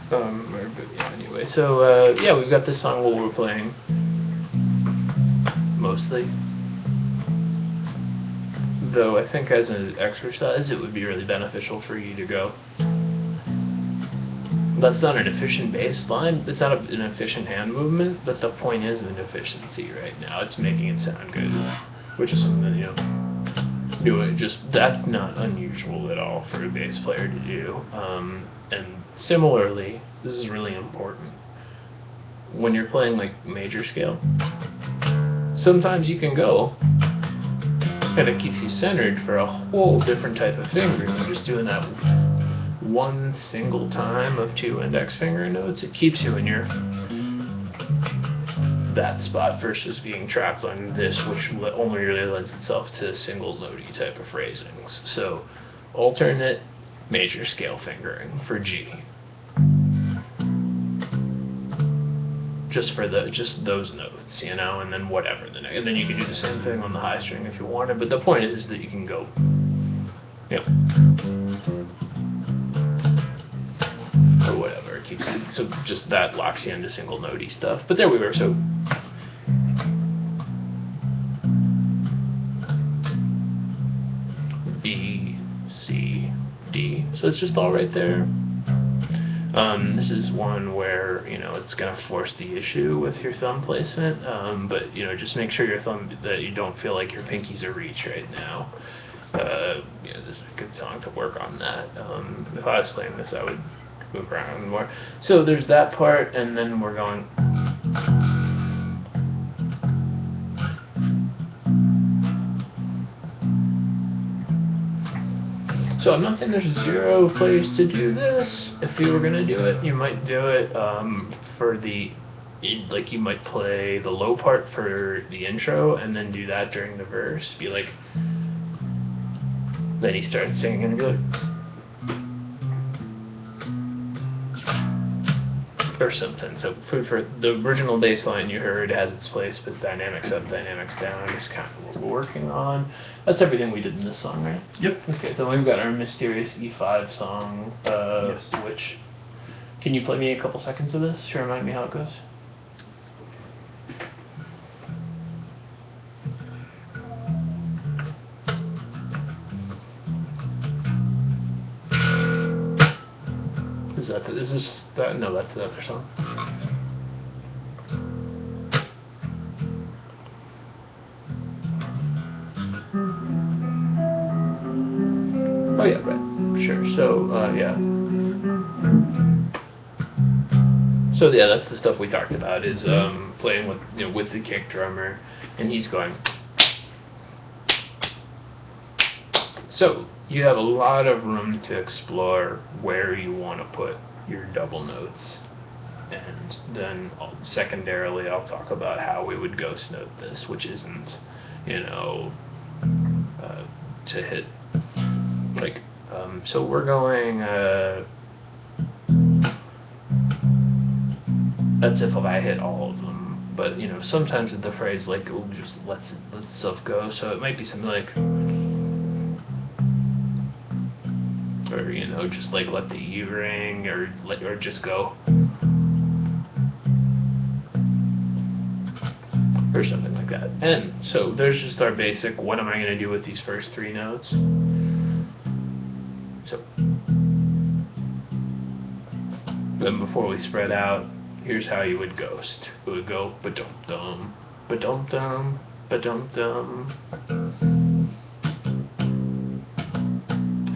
But yeah, anyway, so yeah, we've got this song we're playing mostly. Though I think as an exercise, it would be really beneficial for you to go. That's not an efficient bass line. It's not an efficient hand movement, but the point is an efficiency right now. It's making it sound good, which is something that, do it. Just that's not unusual at all for a bass player to do. And similarly, this is really important when you're playing like major scale. Sometimes you can go, and it keeps you centered for a whole different type of fingering than just doing that one single time of 2 index finger notes. It keeps you in your that spot versus being trapped on this, which only really lends itself to single notey type of phrasings. So alternate major scale fingering for G. Just for those notes, you know, and then whatever and then you can do the same thing on the high string if you wanted. But the point is that you can go, you know, or whatever. It keeps it, so just that locks you into single notey stuff. But there we were. So B, C, D. So it's just all right there. This is one where, you know, it's going to force the issue with your thumb placement, but, you know, just make sure that you don't feel like your pinky's a reach right now. You know, this is a good song to work on that. If I was playing this, I would move around more. So there's that part, and then we're going... So I'm not saying there's 0 place to do this. If you were going to do it, you might do it for like you might play the low part for the intro and then do that during the verse. Be like, then he starts singing and be like, or something. So for the original bass line you heard has its place, but dynamics up, dynamics down is kind of what we're working on. That's everything we did in this song, right? Yep. Okay, so we've got our mysterious E5 song, Yes. which, can you play me a couple seconds of this to remind me how it goes? No, that's the other song. Oh yeah, right, sure. So yeah. So yeah, that's the stuff we talked about. Is playing with with the kick drummer, and he's going. So you have a lot of room to explore where you want to put your double notes, and then secondarily I'll talk about how we would ghost note this, which isn't, you know, to hit like so we're going that's if I hit all of them, but you know sometimes the phrase like just lets itself go, so it might be something like, or you know, just like let the E ring, or just go, or something like that. And so there's just our basic, what am I going to do with these first 3 notes? So then before we spread out, here's how you would ghost. It would go ba-dum-dum, ba-dum-dum, ba-dum-dum.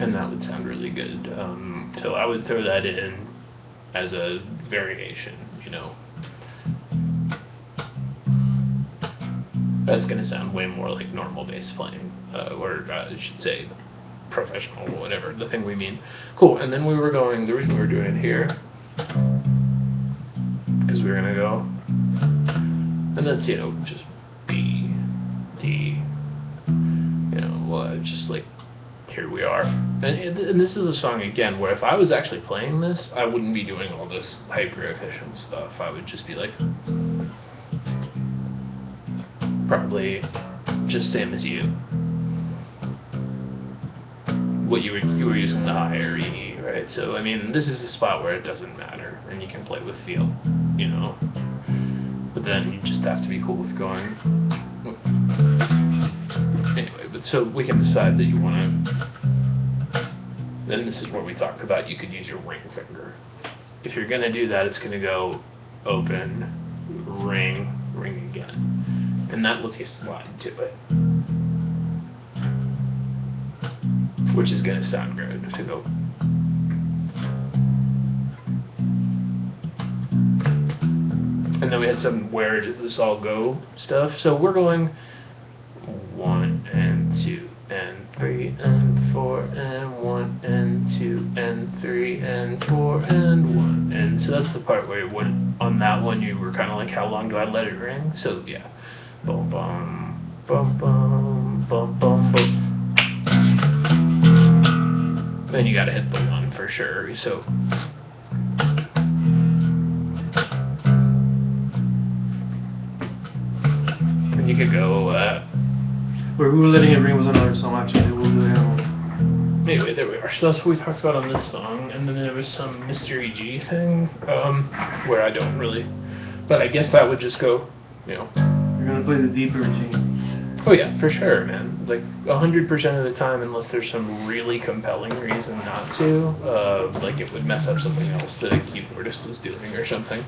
And that would sound really good. So I would throw that in as a variation, you know. That's going to sound way more like normal bass playing, or I should say professional, or whatever, the thing we mean. Cool, and then we were going, the reason we were doing it here, because we were going to go, and that's, you know, just B, D, you know, just like, here we are. And this is a song, again, where if I was actually playing this, I wouldn't be doing all this hyper-efficient stuff. I would just be like, probably just same as you. What you were using the higher E, right? right? So, I mean, this is a spot where it doesn't matter, and you can play with feel, you know? But then you just have to be cool with going... Anyway, but so we can decide that you want to... Then this is where we talked about you could use your ring finger. If you're going to do that, it's going to go open, ring, ring again. And that lets you slide to it. Which is going to sound good to go. And then we had some where does this all go stuff. So we're going 1 and 2 and 3 and 4 and 1 and 2 and 3 and 4 and 1. And so that's the part where it would, on that one you were kind of like, how long do I let it ring? So yeah. Bum bum bum bum bum bum bum. Then you gotta hit the 1 for sure. So and you could go where we were letting it ring was another song actually. We'll do that one. Anyway, there we are. So that's what we talked about on this song, and then there was some Mystery G thing, where I don't really, but I guess that would just go, you know. You're gonna play the deeper G. Oh yeah, for sure, man. Like 100% of the time, unless there's some really compelling reason not to, like it would mess up something else that a keyboardist was doing or something.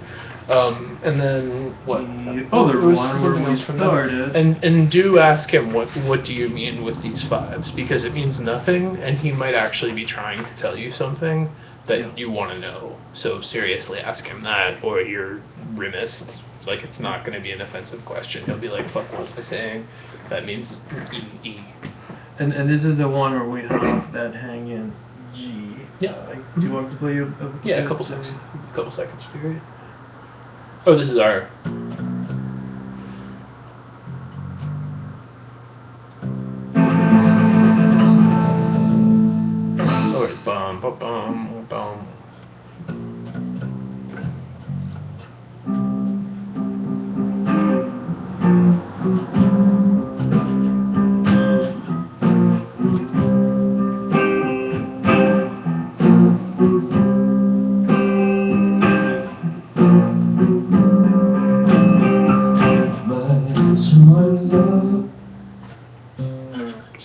And then what? The other one where we started. And do ask him what do you mean with these 5s, because it means nothing, and he might actually be trying to tell you something that you want to know. So seriously, ask him that, or you're remiss. Like, it's not going to be an offensive question. He'll be like, fuck, what was I saying? That means E. And this is the one where we have that hang in G. Yeah. Do you want to play a couple seconds. A couple seconds period. Oh, this is our... Oh, it's bum, bum, bum, bum.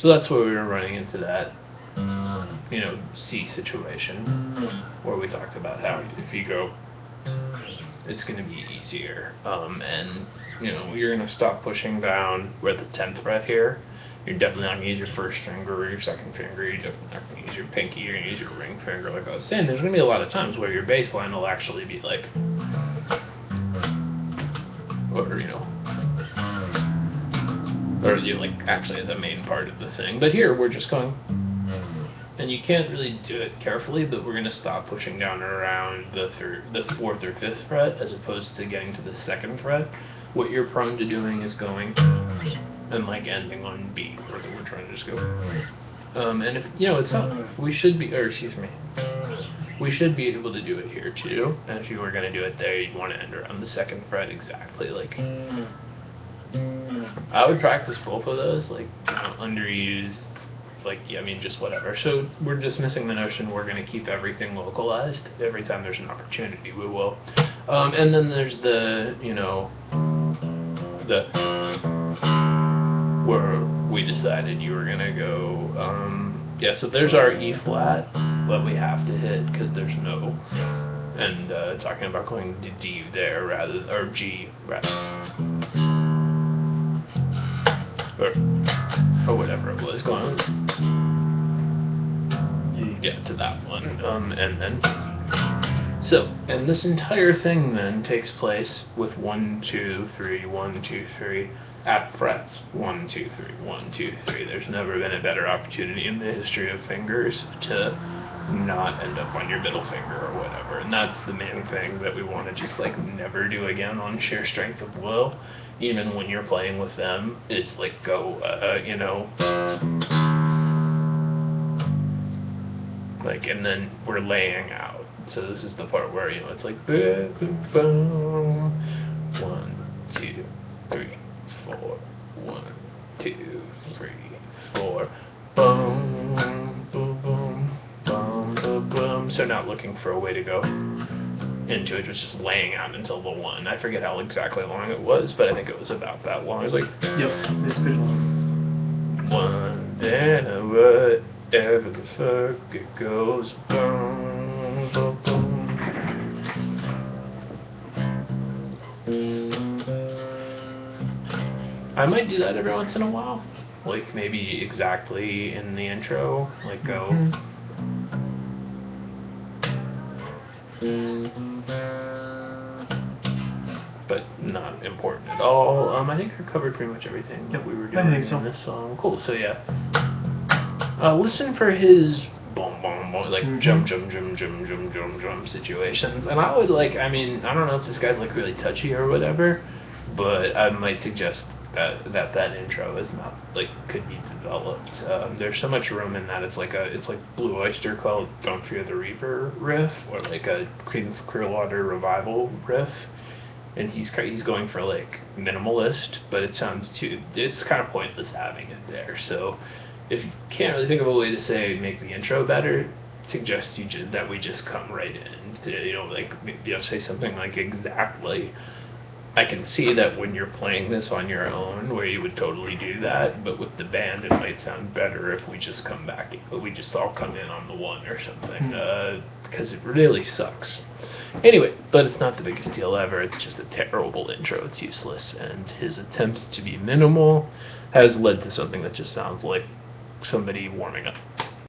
So that's where we were running into that, you know, C situation, where we talked about how if you go, it's going to be easier, and, you know, you're going to stop pushing down. We're at the 10th fret here. You're definitely not going to use your first finger or your second finger. You're definitely not going to use your pinky. You're going to use your ring finger. Like I was saying, there's going to be a lot of times where your bass line will actually be like, or, you know, or you like actually as a main part of the thing. But here we're just going, and you can't really do it carefully, but we're going to stop pushing down around the 4th or 5th fret as opposed to getting to the 2nd fret. What you're prone to doing is going and like ending on B, or we're trying to just go. And if, you know, it's not, we should be, or excuse me, we should be able to do it here too. And if you were going to do it there, you'd want to end around the 2nd fret exactly. Like, I would practice both of those, like, you know, underused, like, yeah, I mean, just whatever. So we're dismissing the notion we're going to keep everything localized. Every time there's an opportunity, we will. And then there's the, you know, the, where we decided you were going to go, yeah, so there's our E flat that we have to hit because there's no, and talking about going to D there rather, or G rather. Or whatever it was going on. Yeah, to that one. And then, so, and this entire thing then takes place with 1, 2, 3, 1, 2, 3 at frets. 1, 2, 3, 1, 2, 3. There's never been a better opportunity in the history of fingers to not end up on your middle finger or whatever. And that's the main thing that we want to just like never do again on sheer strength of will. Even when you're playing with them, is like go, you know, like, and then we're laying out. So this is the part where, you know, it's like, boom, 1, 2, 3, 4, 1, 2, 3, 4, boom, boom, boom, boom, boom, boom. looking for a way to go into it, was just laying out until the 1. I forget how exactly long it was, but I think it was about that long. It was like, Yep, it's pretty long. 1, then whatever the fuck it goes, boom, boom, boom. I might do that every once in a while, like maybe exactly in the intro, like go. But not important at all. I think I covered pretty much everything that we were doing in this song. Cool. So yeah, listen for his boom boom boom, like jump jump jump jump jump jump jump situations. And I would like, I mean, I don't know if this guy's like really touchy or whatever, but I might suggest that intro is not like could be developed. There's so much room in that. It's like Blue Oyster called "Don't Fear the Reaper" riff, or like a Creedence Clearwater Revival riff. And he's going for like minimalist, but it's kind of pointless having it there. So if you can't really think of a way to make the intro better, suggest that we just come right in to, say something like exactly. I can see that when you're playing this on your own, where you would totally do that, but with the band, it might sound better if we just we just all come in on the 1 or something, because it really sucks. Anyway, but it's not the biggest deal ever. It's just a terrible intro. It's useless, and his attempts to be minimal has led to something that just sounds like somebody warming up.